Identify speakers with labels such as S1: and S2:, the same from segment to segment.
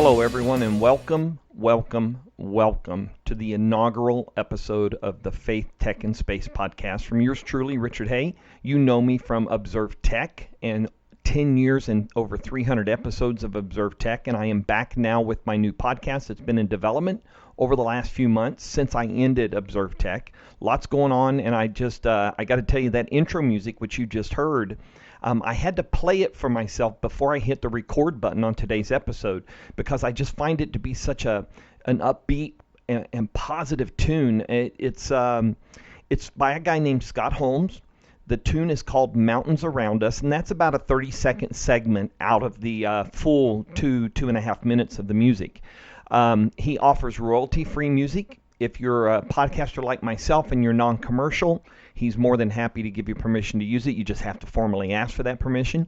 S1: Hello, everyone, and welcome to the inaugural episode of the Faith, Tech, and Space podcast from yours truly, Richard Hay. You know me from Observe Tech and 10 years and over 300 episodes of Observe Tech, and I am back now with my new podcast that's been in development over the last few months since I ended Observe Tech. Lots going on, and I got to tell you, that intro music, which you just heard, I had to play it for myself before I hit the record button on today's episode because I just find it to be such an upbeat and positive tune. It's by a guy named Scott Holmes. The tune is called Mountains Around Us, and that's about a 30-second segment out of the full 2.5 minutes of the music. He offers royalty-free music. If you're a podcaster like myself and you're non-commercial, he's more than happy to give you permission to use it. You just have to formally ask for that permission.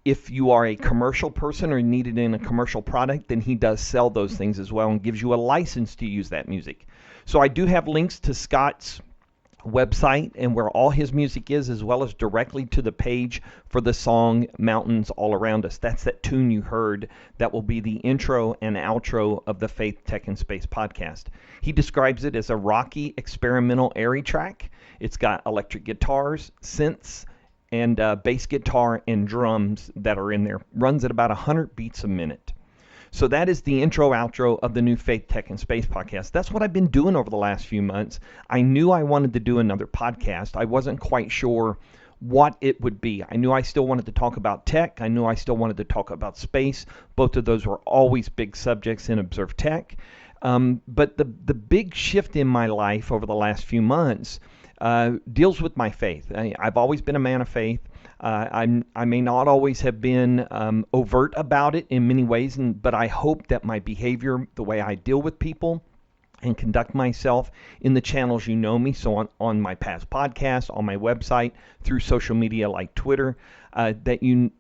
S1: If you are a commercial person or need it in a commercial product, then he does sell those things as well and gives you a license to use that music. So I do have links to Scott's website and where all his music is, as well as directly to the page for the song Mountains All Around Us. That's that tune you heard that will be the intro and outro of the Faith, Tech, and Space podcast. He describes it as a rocky, experimental, airy track. It's got electric guitars, synths, and bass guitar and drums that are in there. Runs at about 100 beats a minute. So that is the intro, outro of the new Faith, Tech, and Space podcast. That's what I've been doing over the last few months. I knew I wanted to do another podcast. I wasn't quite sure what it would be. I knew I still wanted to talk about tech. I knew I still wanted to talk about space. Both of those were always big subjects in Observe Tech. But the big shift in my life over the last few months deals with my faith. I've always been a man of faith. I may not always have been overt about it in many ways, but I hope that my behavior, the way I deal with people and conduct myself in the channels you know me, so on my past podcasts, on my website, through social media like Twitter, that you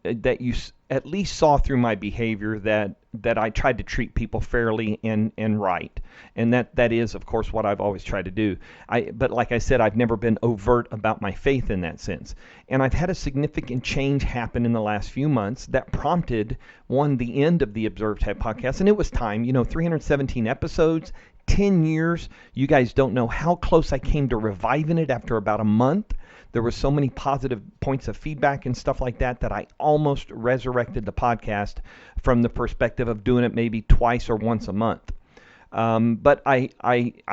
S1: at least saw through my behavior that I tried to treat people fairly and right. And that is, of course, what I've always tried to do. But like I said, I've never been overt about my faith in that sense. And I've had a significant change happen in the last few months that prompted, the end of the Observe Tech podcast. And it was time, 317 episodes, 10 years. You guys don't know how close I came to reviving it after about a month. There were so many positive points of feedback and stuff like that I almost resurrected the podcast from the perspective of doing it maybe twice or once a month. But I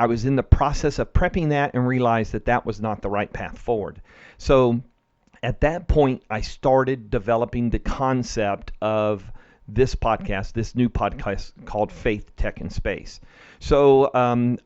S1: was in the process of prepping that and realized that was not the right path forward. So at that point, I started developing the concept of this new podcast called Faith, Tech, and Space. So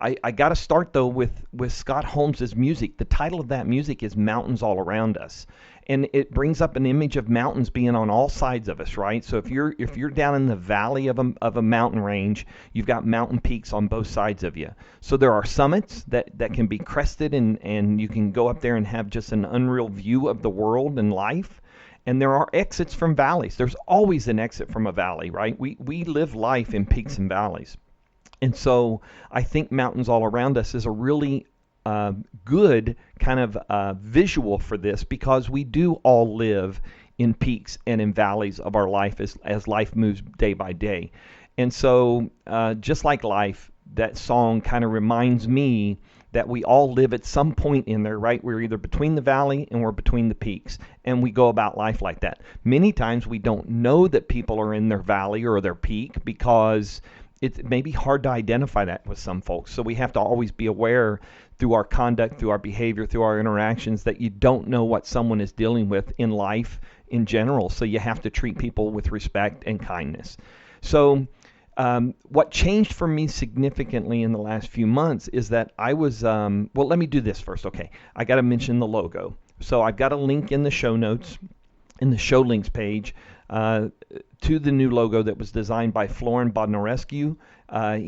S1: I got to start, though, with Scott Holmes's music. The title of that music is Mountains All Around Us. And it brings up an image of mountains being on all sides of us, right? So if you're down in the valley of a mountain range, you've got mountain peaks on both sides of you. So there are summits that can be crested, and you can go up there and have just an unreal view of the world and life. And there are exits from valleys. There's always an exit from a valley, right? We live life in peaks and valleys. And so I think Mountains All Around Us is a really good kind of visual for this, because we do all live in peaks and in valleys of our life as life moves day by day. And so just like life, that song kind of reminds me that we all live at some point in there, right? We're either between the valley and we're between the peaks, and we go about life like that. Many times we don't know that people are in their valley or their peak because it may be hard to identify that with some folks. So we have to always be aware through our conduct, through our behavior, through our interactions, that you don't know what someone is dealing with in life in general. So you have to treat people with respect and kindness. So what changed for me significantly in the last few months is that I was, let me do this first. Okay, I got to mention the logo. So I've got a link in the show notes, in the show links page, to the new logo that was designed by Florin Bodnarescu.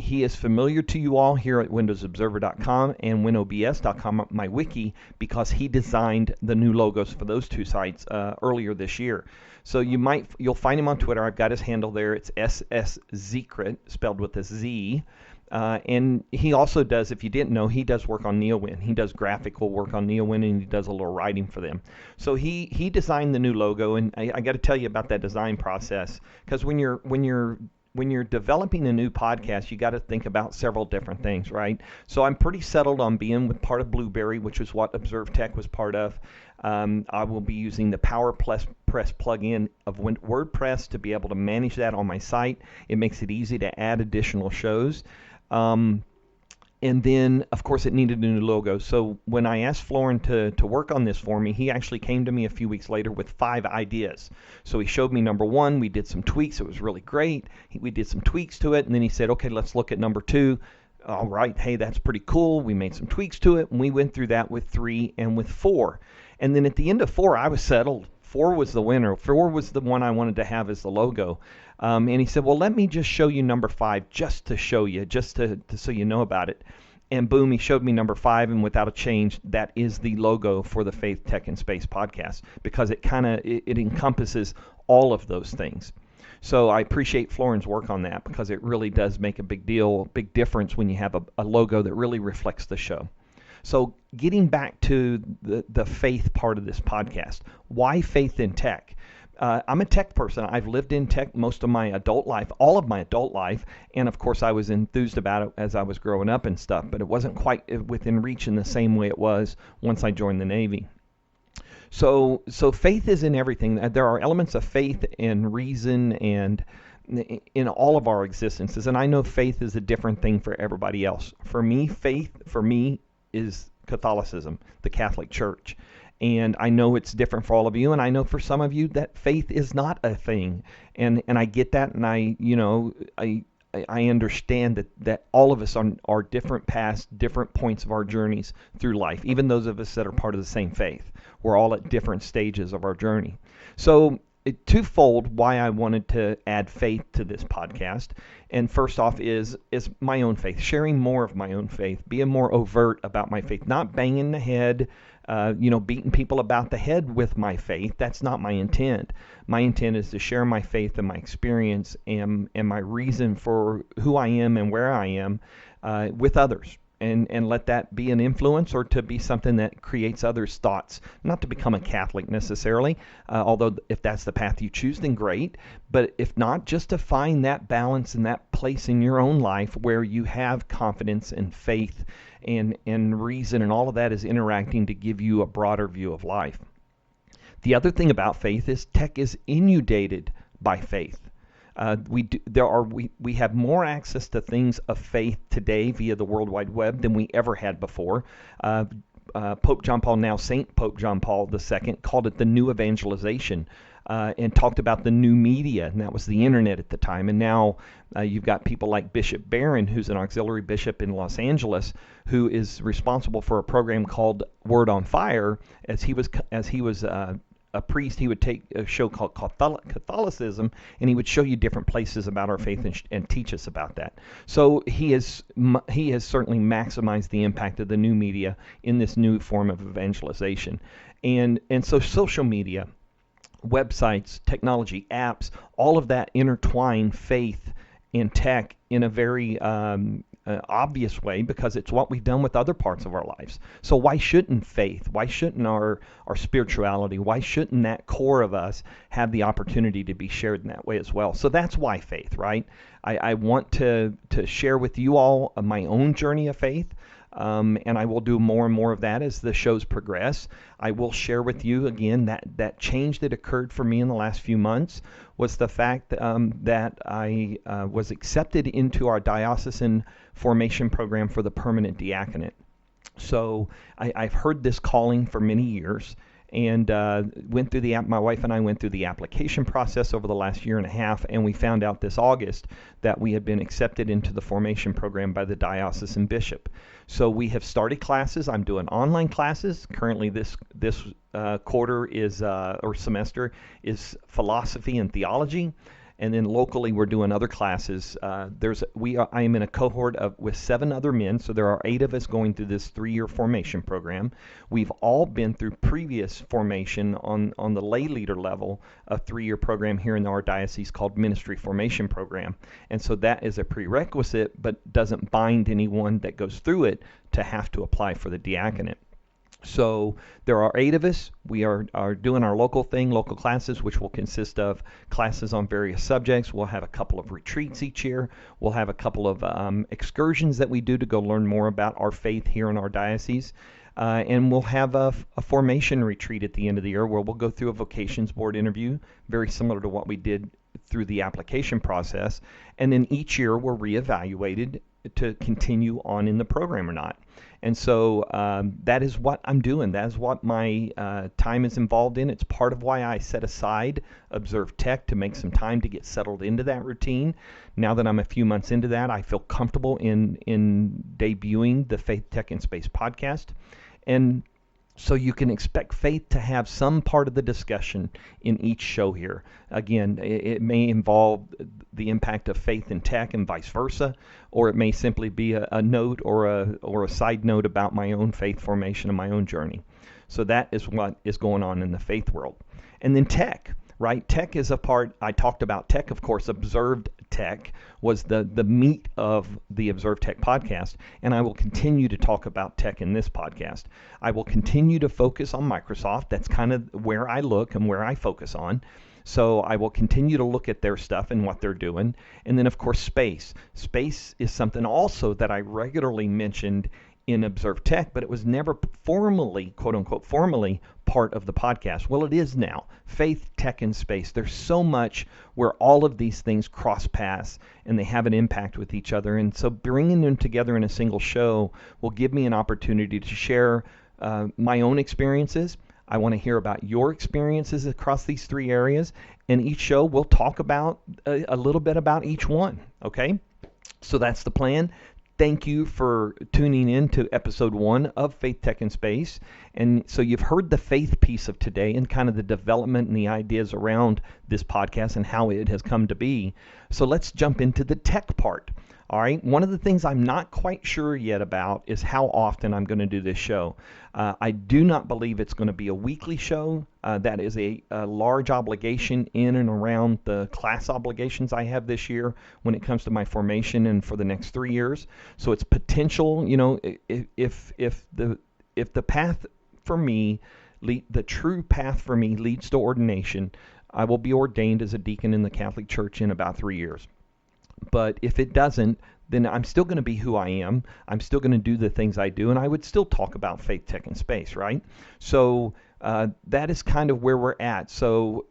S1: He is familiar to you all here at windowsobserver.com and winobs.com, my wiki, because he designed the new logos for those two sites earlier this year. So you'll find him on Twitter. I've got his handle there. It's SSZecret, spelled with a Z. And he also does, if you didn't know, he does work on Neowin. He does graphical work on Neowin, and he does a little writing for them. So he designed the new logo, and I got to tell you about that design process, because when you're when you're developing a new podcast, you got to think about several different things, right? So I'm pretty settled on being with part of Blueberry, which is what Observe Tech was part of. I will be using the PowerPress plugin of WordPress to be able to manage that on my site. It makes it easy to add additional shows. And then, of course, it needed a new logo. So when I asked Florin to work on this for me, he actually came to me a few weeks later with 5 ideas. So he showed me number 1. We did some tweaks. It was really great. We did some tweaks to it. And then he said, okay, let's look at number 2. All right, hey, that's pretty cool. We made some tweaks to it. And we went through that with 3 and with 4. And then at the end of 4, I was settled. 4 was the winner. 4 was the one I wanted to have as the logo. And he said, well, let me just show you number 5 just to show you, just to so you know about it. And boom, he showed me number 5, and without a change, that is the logo for the Faith, Tech, and Space podcast, because it encompasses all of those things. So I appreciate Florin's work on that, because it really does make a big difference when you have a logo that really reflects the show. So getting back to the faith part of this podcast, why faith in tech? I'm a tech person. I've lived in tech most of my adult life, all of my adult life, and of course I was enthused about it as I was growing up and stuff, but it wasn't quite within reach in the same way it was once I joined the Navy. So faith is in everything. There are elements of faith and reason and in all of our existences, and I know faith is a different thing for everybody else. For me, faith, is Catholicism, the Catholic Church. And I know it's different for all of you, and I know for some of you that faith is not a thing. And I get that, and I understand that all of us are different paths, different points of our journeys through life, even those of us that are part of the same faith. We're all at different stages of our journey. So twofold why I wanted to add faith to this podcast. And first off is my own faith, sharing more of my own faith, being more overt about my faith, not banging the head, beating people about the head with my faith. That's not my intent. My intent is to share my faith and my experience and my reason for who I am and where I am with others. And let that be an influence or to be something that creates others' thoughts. Not to become a Catholic necessarily, although if that's the path you choose, then great. But if not, just to find that balance and that place in your own life where you have confidence and faith and reason, and all of that is interacting to give you a broader view of life. The other thing about faith is tech is inundated by faith. We have more access to things of faith today via the World Wide Web than we ever had before. Pope John Paul, now Saint Pope John Paul II, called it the new evangelization and talked about the new media, and that was the internet at the time. And now you've got people like Bishop Barron, who's an auxiliary bishop in Los Angeles, who is responsible for a program called Word on Fire. As he was a priest, he would take a show called Catholicism, and he would show you different places about our faith and teach us about that. So he has certainly maximized the impact of the new media in this new form of evangelization. And so social media, websites, technology, apps, all of that intertwine faith and tech in a very obvious way, because it's what we've done with other parts of our lives. So why shouldn't faith, why shouldn't our spirituality, why shouldn't that core of us have the opportunity to be shared in that way as well? So that's why faith, right? I want to share with you all my own journey of faith. And I will do more and more of that as the shows progress. I will share with you again that change that occurred for me in the last few months was the fact that I was accepted into our diocesan formation program for the permanent diaconate. So I've heard this calling for many years, and my wife and I went through the application process over the last year and a half, and we found out this August that we had been accepted into the formation program by the diocesan bishop. So we have started classes. I'm doing online classes. Currently this quarter is or semester is philosophy and theology. And then locally, we're doing other classes. I am in a cohort with 7 other men, so there are 8 of us going through this 3-year formation program. We've all been through previous formation on the lay leader level, a 3-year program here in our diocese called Ministry Formation Program. And so that is a prerequisite, but doesn't bind anyone that goes through it to have to apply for the diaconate. So there are 8 of us. We are doing our local thing, local classes, which will consist of classes on various subjects. We'll have a couple of retreats each year. We'll have a couple of excursions that we do to go learn more about our faith here in our diocese. And we'll have a formation retreat at the end of the year where we'll go through a vocations board interview, very similar to what we did through the application process. And then each year we're reevaluated to continue on in the program or not. And so that is what I'm doing. That is what my time is involved in. It's part of why I set aside Observe Tech to make some time to get settled into that routine. Now that I'm a few months into that, I feel comfortable in debuting the Faith, Tech, and Space podcast. And so you can expect Faith to have some part of the discussion in each show here. Again, it may involve the impact of faith in tech and vice versa, or it may simply be a note or a side note about my own faith formation and my own journey. So that is what is going on in the faith world. And then tech, right? Tech is a part. I talked about tech, of course. Observed Tech was the meat of the Observe Tech podcast, and I will continue to talk about tech in this podcast. I will continue to focus on Microsoft. That's kind of where I look and where I focus on. So I will continue to look at their stuff and what they're doing. And then, of course, space. Space is something also that I regularly mentioned in Observe Tech, but it was never formally, quote unquote, formally part of the podcast. Well, it is now. Faith, tech, and space. There's so much where all of these things cross paths and they have an impact with each other. And so bringing them together in a single show will give me an opportunity to share my own experiences. I want to hear about your experiences across these 3 areas. And each show we'll talk about a little bit about each one. Okay? So that's the plan. Thank you for tuning in to episode 1 of Faith, Tech, and Space. And so you've heard the faith piece of today and kind of the development and the ideas around this podcast and how it has come to be. So let's jump into the tech part. All right. One of the things I'm not quite sure yet about is how often I'm going to do this show. I do not believe it's going to be a weekly show. That is a large obligation in and around the class obligations I have this year when it comes to my formation and for the next 3 years. So it's potential, if the path for me, the true path for me leads to ordination, I will be ordained as a deacon in the Catholic Church in about 3 years. But if it doesn't, then I'm still going to be who I am. I'm still going to do the things I do, and I would still talk about faith, tech, and space, right? So that is kind of where we're at. So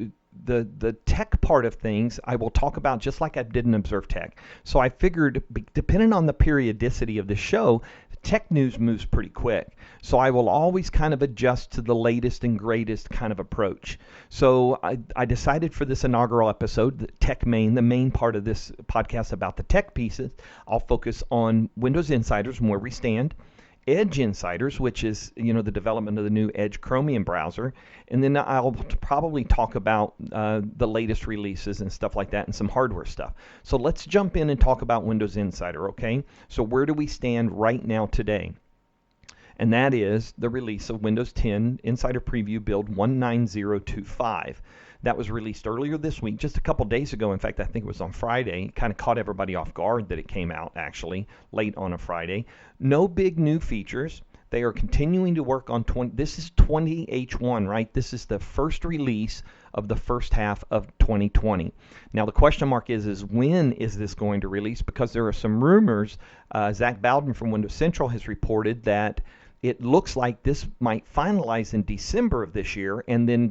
S1: the tech part of things I will talk about just like I did in Observe Tech. So I figured, depending on the periodicity of the show, tech news moves pretty quick. So I will always kind of adjust to the latest and greatest kind of approach. So I decided for this inaugural episode, the main part of this podcast about the tech pieces, I'll focus on Windows Insiders and where we stand, Edge Insiders, which is the development of the new Edge Chromium browser, and then I'll probably talk about the latest releases and stuff like that and some hardware stuff. So let's jump in and talk about Windows Insider, okay? So where do we stand right now today? And that is the release of Windows 10 Insider Preview Build 19025. That was released earlier this week, just a couple days ago. In fact, I think it was on Friday. It kind of caught everybody off guard that it came out, actually, late on a Friday. No big new features. They are continuing to work on this is 20H1, right? This is the first release of the first half of 2020. Now, the question mark is when is this going to release? Because there are some rumors. Zach Bowden from Windows Central has reported that it looks like this might finalize in December of this year and then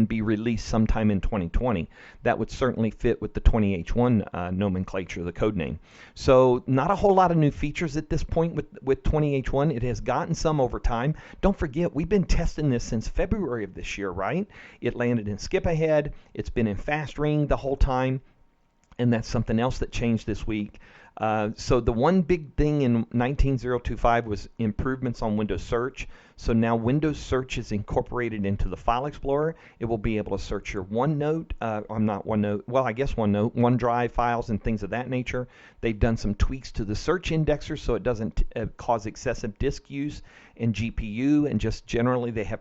S1: be released sometime in 2020. That would certainly fit with the 20H1 nomenclature, the code name. So not a whole lot of new features at this point with 20H1. It has gotten some over time. Don't forget, we've been testing this since February of this year, right? It landed in Skip Ahead. It's been in Fast Ring the whole time. And that's something else that changed this week. So the one big thing in 19025 was improvements on Windows Search. So now Windows Search is incorporated into the File Explorer. It will be able to search your OneNote, OneDrive files and things of that nature. They've done some tweaks to the search indexer so it doesn't cause excessive disk use and GPU, and just generally they have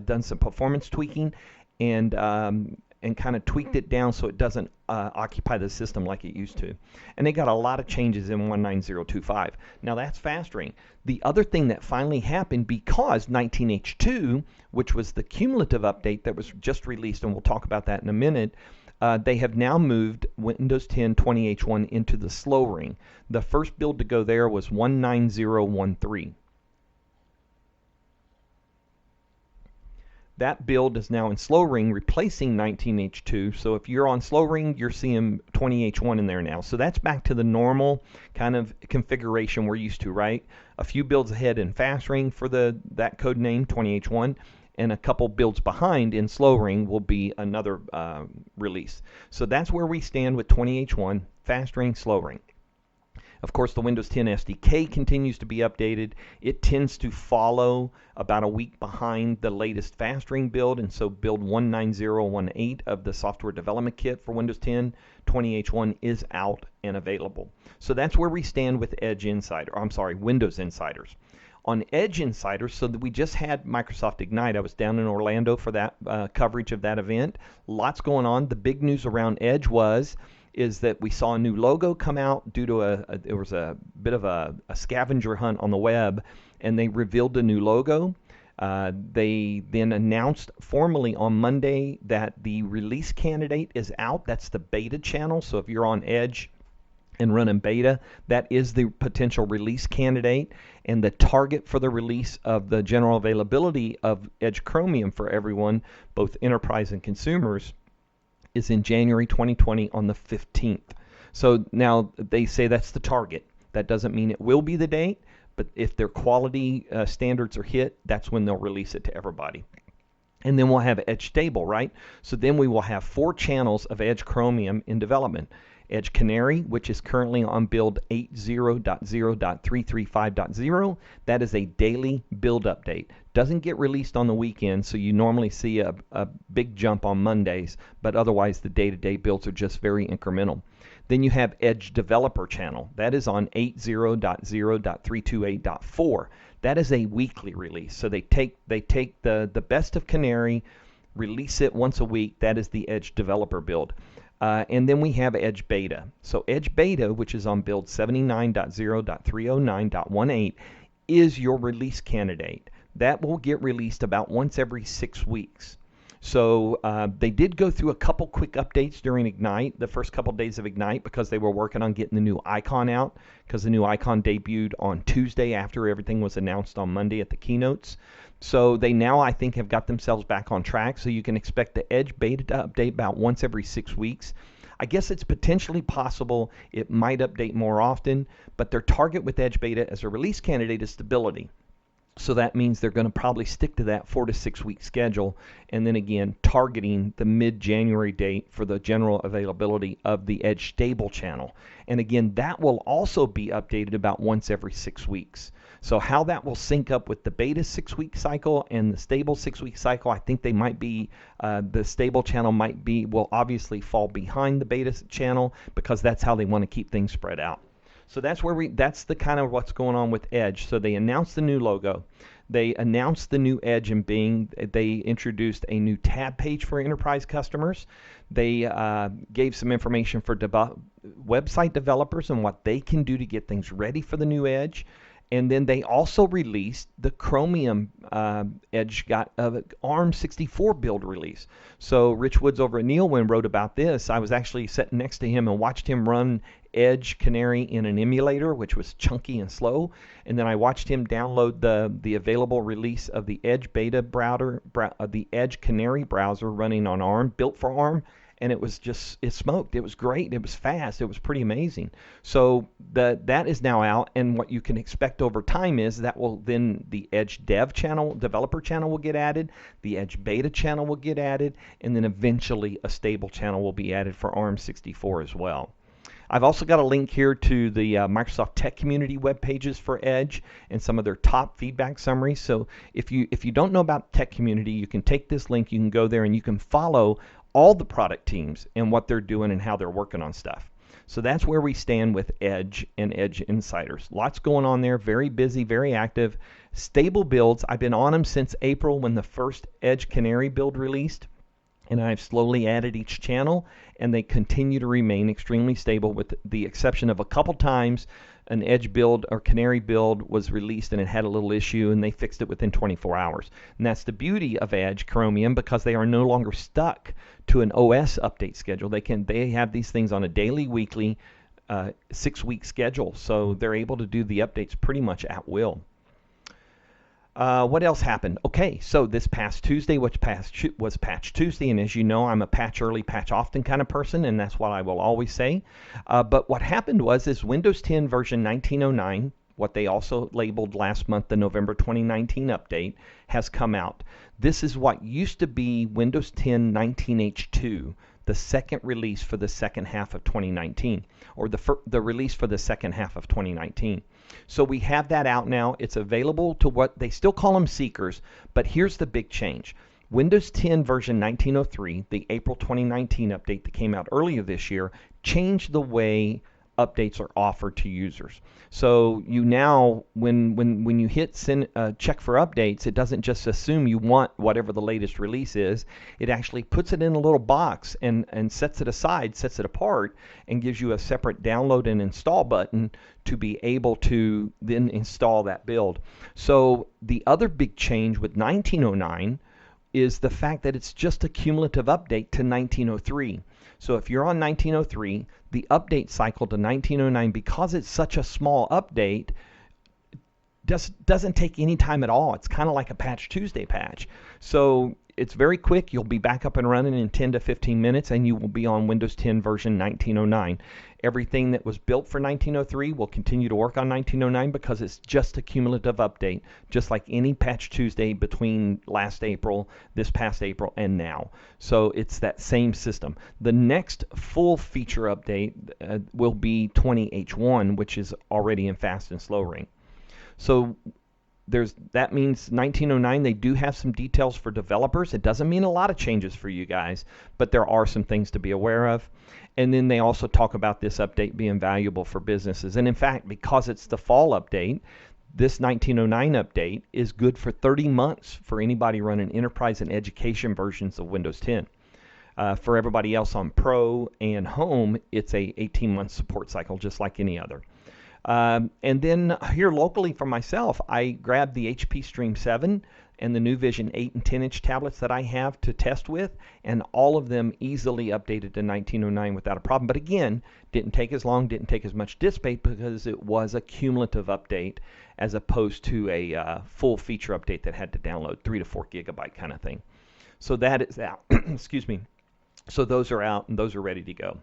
S1: done some performance tweaking. And and kind of tweaked it down so it doesn't occupy the system like it used to. And they got a lot of changes in 19025. Now that's fast ring. The other thing that finally happened, because 19H2, which was the cumulative update that was just released, and we'll talk about that in a minute, they have now moved Windows 10 20H1 into the slow ring. The first build to go there was 19013. That build is now in slow ring, replacing 19H2. So if you're on slow ring, you're seeing 20H1 in there now. So that's back to the normal kind of configuration we're used to, right? A few builds ahead in fast ring for that code name, 20H1, and a couple builds behind in slow ring will be another release. So that's where we stand with 20H1, fast ring, slow ring. Of course, the Windows 10 SDK continues to be updated. It tends to follow about a week behind the latest fast ring build, and so build 19018 of the software development kit for Windows 10 20H1 is out and available. So that's where we stand with Windows Insiders. On Edge Insiders, so that we just had Microsoft Ignite. I was down in Orlando for that coverage of that event. Lots going on. The big news around Edge is that we saw a new logo come out due to there was a bit of a scavenger hunt on the web, and they revealed a new logo. They then announced formally on Monday that the release candidate is out. That's the beta channel. So if you're on Edge and running beta, that is the potential release candidate, and the target for the release of the general availability of Edge Chromium for everyone, both enterprise and consumers, is in January 2020 on the 15th. So now they say that's the target. That doesn't mean it will be the date, but if their quality standards are hit, that's when they'll release it to everybody. And then we'll have Edge Stable, right? So then we will have 4 channels of Edge Chromium in development. Edge Canary, which is currently on build 80.0.335.0. That is a daily build update. Doesn't get released on the weekend, so you normally see a big jump on Mondays, but otherwise the day-to-day builds are just very incremental. Then you have Edge Developer Channel. That is on 80.0.328.4. That is a weekly release. So they take the best of Canary, release it once a week. That is the Edge Developer build. And then we have Edge Beta. So Edge Beta, which is on build 79.0.309.18, is your release candidate. That will get released about once every 6 weeks. So they did go through a couple quick updates during Ignite, the first couple days of Ignite, because they were working on getting the new icon out, because the new icon debuted on Tuesday after everything was announced on Monday at the keynotes. So they now, I think, have got themselves back on track. So you can expect the Edge Beta to update about once every 6 weeks. I guess it's potentially possible it might update more often, but their target with Edge Beta as a release candidate is stability. So that means they're going to probably stick to that 4 to 6 week schedule, and then again targeting the mid-January date for the general availability of the Edge Stable channel. And again, that will also be updated about once every 6 weeks. So how that will sync up with the beta 6-week cycle and the stable 6-week cycle, I think they might be, the stable channel will obviously fall behind the beta channel, because that's how they want to keep things spread out. So that's the kind of what's going on with Edge. So they announced the new logo. They announced the new Edge in Bing. They introduced a new tab page for enterprise customers. They gave some information for website developers and what they can do to get things ready for the new Edge. And then they also released the Chromium Edge ARM64 build release. So Rich Woods over at Neowin wrote about this. I was actually sitting next to him and watched him run Edge Canary in an emulator, which was chunky and slow. And then I watched him download the available release of the Edge Beta browser, the Edge Canary browser running on ARM, built for ARM. And it smoked. It was great. It was fast. It was pretty amazing. So that is now out, and what you can expect over time is that the Edge developer channel will get added, the Edge Beta channel will get added, and then eventually a stable channel will be added for ARM64 as well. I've also got a link here to the Microsoft Tech Community web pages for Edge and some of their top feedback summaries. So if you don't know about Tech Community, you can take this link, you can go there, and you can follow all the product teams and what they're doing and how they're working on stuff. So that's where we stand with Edge and Edge Insiders. Lots going on there, very busy, very active. Stable builds, I've been on them since April when the first Edge Canary build released. and I've slowly added each channel, and they continue to remain extremely stable with the exception of a couple times an Edge build or Canary build was released and it had a little issue, and they fixed it within 24 hours. And that's the beauty of Edge Chromium, because they are no longer stuck to an OS update schedule. They have these things on a daily, weekly, 6-week schedule, so they're able to do the updates pretty much at will. What else happened? Okay, so this past Tuesday, which was Patch Tuesday, and as you know, I'm a patch early, patch often kind of person, and that's what I will always say. But what happened is Windows 10 version 1909, what they also labeled last month the November 2019 update, has come out. This is what used to be Windows 10 19H2, the second release for the second half of 2019, or the release for the second half of 2019. So we have that out now. It's available to what they still call them seekers, but here's the big change. Windows 10 version 1903, the April 2019 update that came out earlier this year, changed the way updates are offered to users. So you now, when you hit check for updates, it doesn't just assume you want whatever the latest release is. It actually puts it in a little box and sets it aside, sets it apart, and gives you a separate download and install button to be able to then install that build. So the other big change with 1909 is the fact that it's just a cumulative update to 1903. So if you're on 1903, the update cycle to 1909, because it's such a small update, doesn't take any time at all. It's kind of like a Patch Tuesday patch. So it's very quick. You'll be back up and running in 10 to 15 minutes, and you will be on Windows 10 version 1909. Everything that was built for 1903 will continue to work on 1909 because it's just a cumulative update, just like any Patch Tuesday between last April, this past April, and now. So it's that same system. The next full feature update will be 20H1, which is already in fast and slow ring. So that means 1909, they do have some details for developers. It doesn't mean a lot of changes for you guys, but there are some things to be aware of. And then they also talk about this update being valuable for businesses. And in fact, because it's the fall update, this 1909 update is good for 30 months for anybody running enterprise and education versions of Windows 10. For everybody else on Pro and Home, it's a 18-month support cycle, just like any other. And then here locally for myself, I grabbed the HP Stream 7 and the new Vision 8 and 10-inch tablets that I have to test with, and all of them easily updated to 1909 without a problem. But again, didn't take as long, didn't take as much disk space because it was a cumulative update as opposed to a full feature update that had to download 3 to 4 gigabyte kind of thing. So that is out. Excuse me. So those are out and those are ready to go.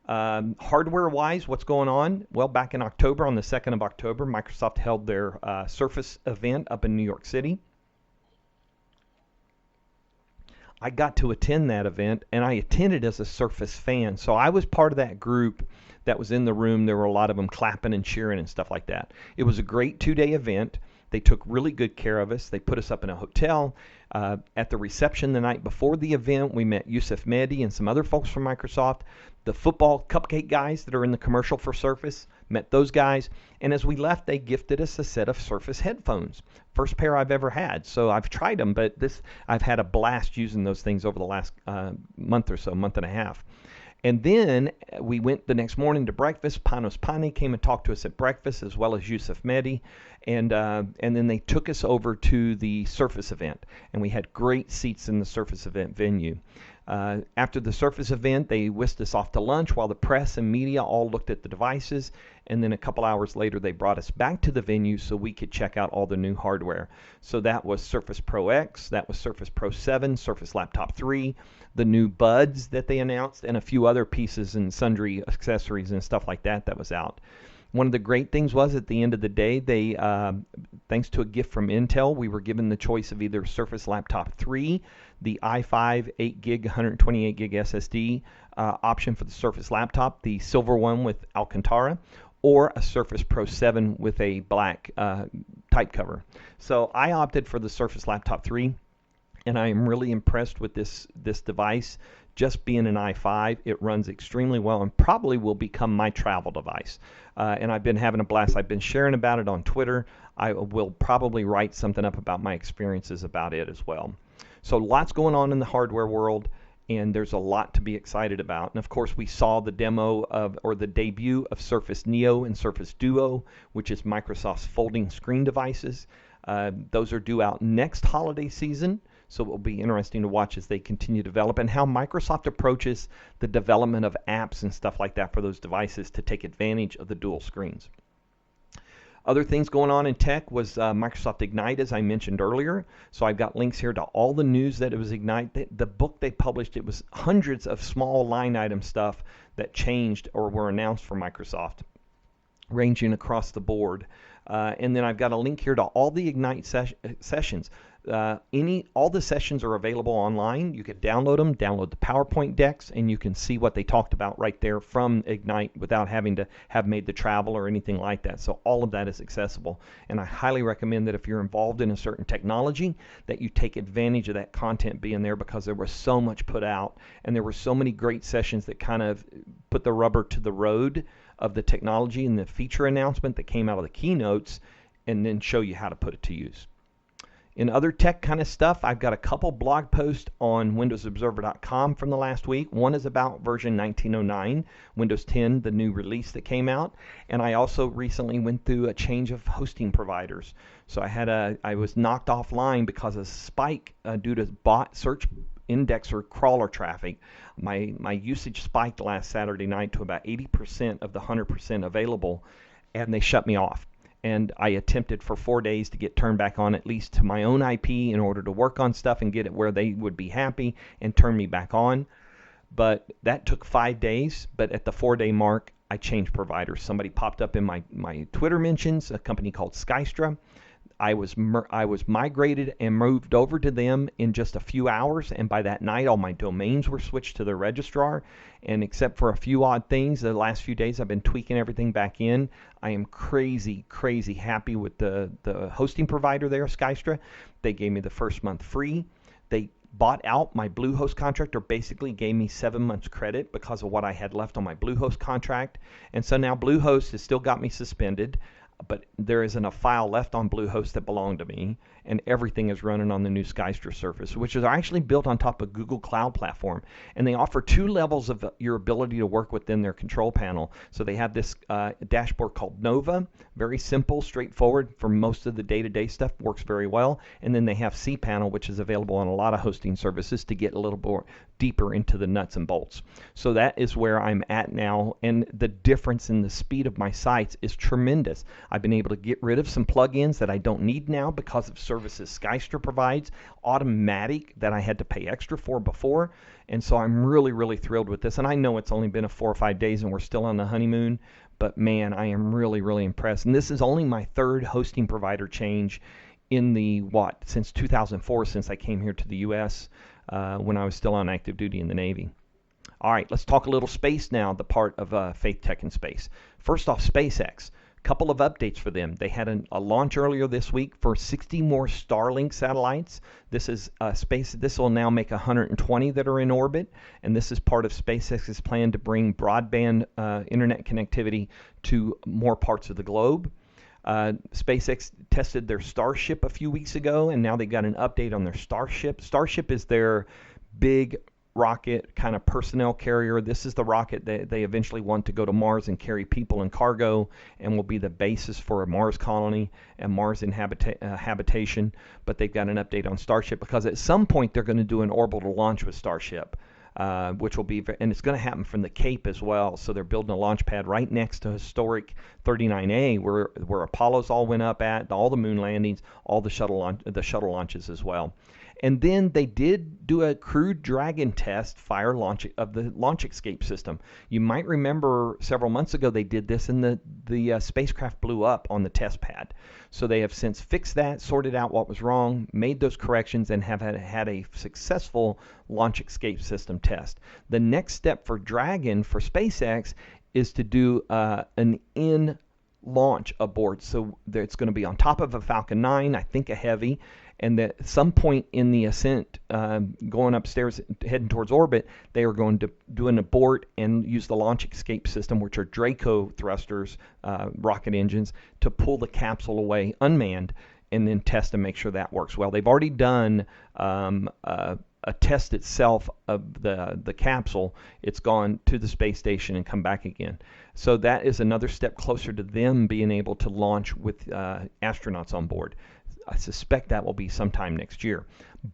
S1: Hardware-wise, what's going on? Well, back in October, on the 2nd of October, Microsoft held their Surface event up in New York City. I got to attend that event, and I attended as a Surface fan. So I was part of that group that was in the room. There were a lot of them clapping and cheering and stuff like that. It was a great 2-day event. They took really good care of us. They put us up in a hotel. At the reception the night before the event, we met Yusuf Mehdi and some other folks from Microsoft. The football cupcake guys that are in the commercial for Surface, met those guys. And as we left, they gifted us a set of Surface headphones. First pair I've ever had. So I've tried them, but I've had a blast using those things over the last month or so, month and a half. And then we went the next morning to breakfast. Panos Pani came and talked to us at breakfast, as well as Yusuf Mehdi. And then they took us over to the Surface event. And we had great seats in the Surface event venue. After the Surface event, they whisked us off to lunch while the press and media all looked at the devices. And then a couple hours later, they brought us back to the venue so we could check out all the new hardware. So that was Surface Pro X, that was Surface Pro 7, Surface Laptop 3, the new Buds that they announced, and a few other pieces and sundry accessories and stuff like that was out. One of the great things was at the end of the day, they, thanks to a gift from Intel, we were given the choice of either Surface Laptop 3, the i5 8 gig, 128 gig SSD option for the Surface Laptop, the silver one with Alcantara, or a Surface Pro 7 with a black type cover. So I opted for the Surface Laptop 3, and I am really impressed with this device. Just being an i5, it runs extremely well and probably will become my travel device. And I've been having a blast. I've been sharing about it on Twitter. I will probably write something up about my experiences about it as well. So lots going on in the hardware world, and there's a lot to be excited about. And of course, we saw the demo of, or the debut of Surface Neo and Surface Duo, which is Microsoft's folding screen devices. Those are due out next holiday season, so it will be interesting to watch as they continue to develop, and how Microsoft approaches the development of apps and stuff like that for those devices to take advantage of the dual screens. Other things going on in tech was Microsoft Ignite, as I mentioned earlier. So I've got links here to all the news that it was Ignite. The book they published, it was hundreds of small line item stuff that changed or were announced for Microsoft, ranging across the board. And then I've got a link here to all the Ignite sessions. All the sessions are available online. You can download them, download the PowerPoint decks, and you can see what they talked about right there from Ignite without having to have made the travel or anything like that. So all of that is accessible. And I highly recommend that if you're involved in a certain technology, that you take advantage of that content being there, because there was so much put out, and there were so many great sessions that kind of put the rubber to the road of the technology and the feature announcement that came out of the keynotes, and then show you how to put it to use. In other tech kind of stuff, I've got a couple blog posts on WindowsObserver.com from the last week. One is about version 1909, Windows 10, the new release that came out. And I also recently went through a change of hosting providers. So I was knocked offline because of a spike due to bot search indexer crawler traffic. My usage spiked last Saturday night to about 80% of the 100% available, and they shut me off. And I attempted for 4 days to get turned back on, at least to my own IP, in order to work on stuff and get it where they would be happy and turn me back on. But that took 5 days. But at the 4-day mark, I changed providers. Somebody popped up in my Twitter mentions, a company called Skystra. I was migrated and moved over to them in just a few hours, and by that night all my domains were switched to the registrar, and except for a few odd things, the last few days I've been tweaking everything back in. I am crazy happy with the hosting provider there, Skystra. They gave me the first month free. They bought out my Bluehost contract, or basically gave me 7 months credit because of what I had left on my Bluehost contract, and so now Bluehost has still got me suspended, but there isn't a file left on Bluehost that belonged to me, and everything is running on the new Skystra Surface, which is actually built on top of Google Cloud Platform. And they offer 2 levels of your ability to work within their control panel. So they have this dashboard called Nova, very simple, straightforward for most of the day-to-day stuff, works very well. And then they have cPanel, which is available on a lot of hosting services to get a little more deeper into the nuts and bolts. So that is where I'm at now, and the difference in the speed of my sites is tremendous. I've been able to get rid of some plugins that I don't need now because of services Skystra provides, Automatic that I had to pay extra for before, and so I'm really thrilled with this. And I know it's only been 4 or 5 days and we're still on the honeymoon, but man, I am really impressed. And this is only my 3rd hosting provider change in the since 2004, since I came here to the US when I was still on active duty in the Navy. All right, let's talk a little space now, the part of Faith Tech and Space. First off, SpaceX. Couple of updates for them. They had a launch earlier this week for 60 more Starlink satellites. This is space. This will now make 120 that are in orbit, and this is part of SpaceX's plan to bring broadband internet connectivity to more parts of the globe. SpaceX tested their Starship a few weeks ago, and now they got an update on their Starship. Starship is their big rocket kind of personnel carrier. This is the rocket that they eventually want to go to Mars and carry people and cargo, and will be the basis for a Mars colony and Mars habitation. But they've got an update on Starship because at some point they're going to do an orbital launch with Starship, which will be, and it's going to happen from the Cape as well. So they're building a launch pad right next to historic 39A, where Apollo's all went up at, all the moon landings, all the shuttle launches as well. And then they did do a Crew Dragon test fire launch of the launch escape system. You might remember several months ago they did this, and the spacecraft blew up on the test pad. So they have since fixed that, sorted out what was wrong, made those corrections, and have had a successful launch escape system test. The next step for Dragon for SpaceX is to do an in-launch abort. So it's going to be on top of a Falcon 9, I think a Heavy, and at some point in the ascent, going upstairs, heading towards orbit, they are going to do an abort and use the launch escape system, which are Draco thrusters, rocket engines, to pull the capsule away unmanned and then test and make sure that works well. They've already done a test itself of the capsule. It's gone to the space station and come back again. So that is another step closer to them being able to launch with astronauts on board. I suspect that will be sometime next year.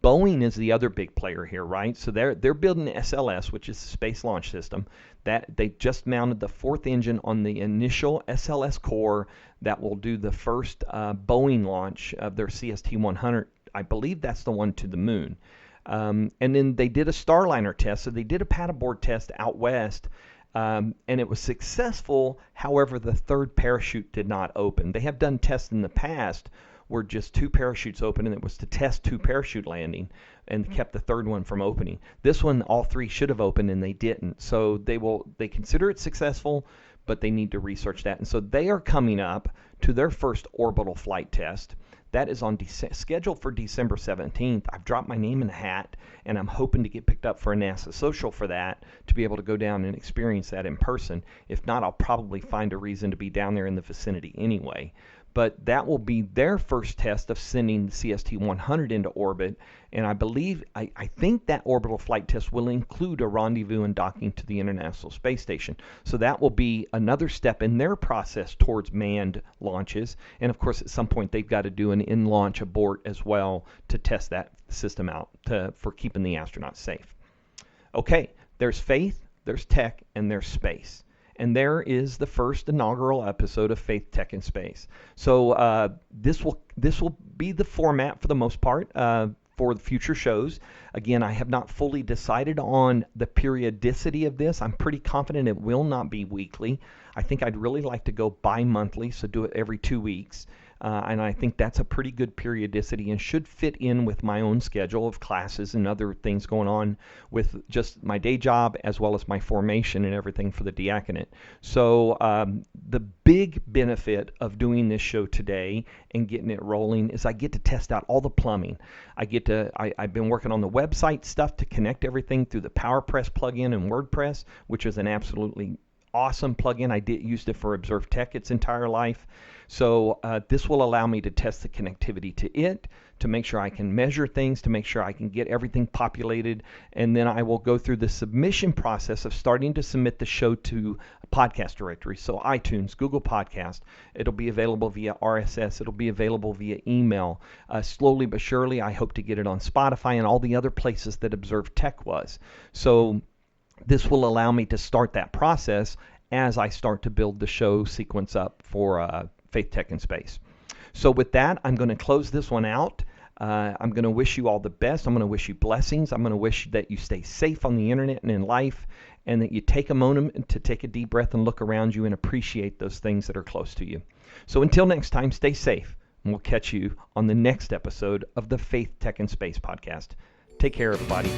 S1: Boeing is the other big player here, right? So they're building the SLS, which is the Space Launch System. That they just mounted the fourth engine on the initial SLS core that will do the first Boeing launch of their CST-100. I believe that's the one to the moon. And then they did a Starliner test. So they did a paddleboard test out west. And it was successful. However, the third parachute did not open. They have done tests in the past where just two parachutes open, and it was to test two parachute landing and kept the third one from opening. This one, all three should have opened, and they didn't. So they consider it successful, but they need to research that. And so they are coming up to their first orbital flight test. That is on scheduled for December 17th. I've dropped my name in the hat, and I'm hoping to get picked up for a NASA social for that, to be able to go down and experience that in person. If not, I'll probably find a reason to be down there in the vicinity anyway. But that will be their first test of sending the CST-100 into orbit, and I think that orbital flight test will include a rendezvous and docking to the International Space Station. So that will be another step in their process towards manned launches. And of course, at some point, they've got to do an in-launch abort as well to test that system out for keeping the astronauts safe. Okay, there's faith, there's tech, and there's space. And there is the first inaugural episode of Faith, Tech, and Space. So this will be the format for the most part for the future shows. Again, I have not fully decided on the periodicity of this. I'm pretty confident it will not be weekly. I think I'd really like to go bi-monthly, so do it every 2 weeks. And I think that's a pretty good periodicity and should fit in with my own schedule of classes and other things going on with just my day job as well as my formation and everything for the diaconate. So the big benefit of doing this show today and getting it rolling is I get to test out all the plumbing. I've been working on the website stuff to connect everything through the PowerPress plugin and WordPress, which is an absolutely awesome plugin. I used it for Observe Tech its entire life. So this will allow me to test the connectivity to it, to make sure I can measure things, to make sure I can get everything populated, and then I will go through the submission process of starting to submit the show to podcast directories. So iTunes, Google Podcast, it'll be available via RSS, it'll be available via email. Slowly but surely, I hope to get it on Spotify and all the other places that Observe Tech was. So this will allow me to start that process as I start to build the show sequence up for Faith, Tech, and Space. So with that, I'm going to close this one out. I'm going to wish you all the best. I'm going to wish you blessings. I'm going to wish that you stay safe on the internet and in life, and that you take a moment to take a deep breath and look around you and appreciate those things that are close to you. So until next time, stay safe, and we'll catch you on the next episode of the Faith, Tech, and Space podcast. Take care, everybody.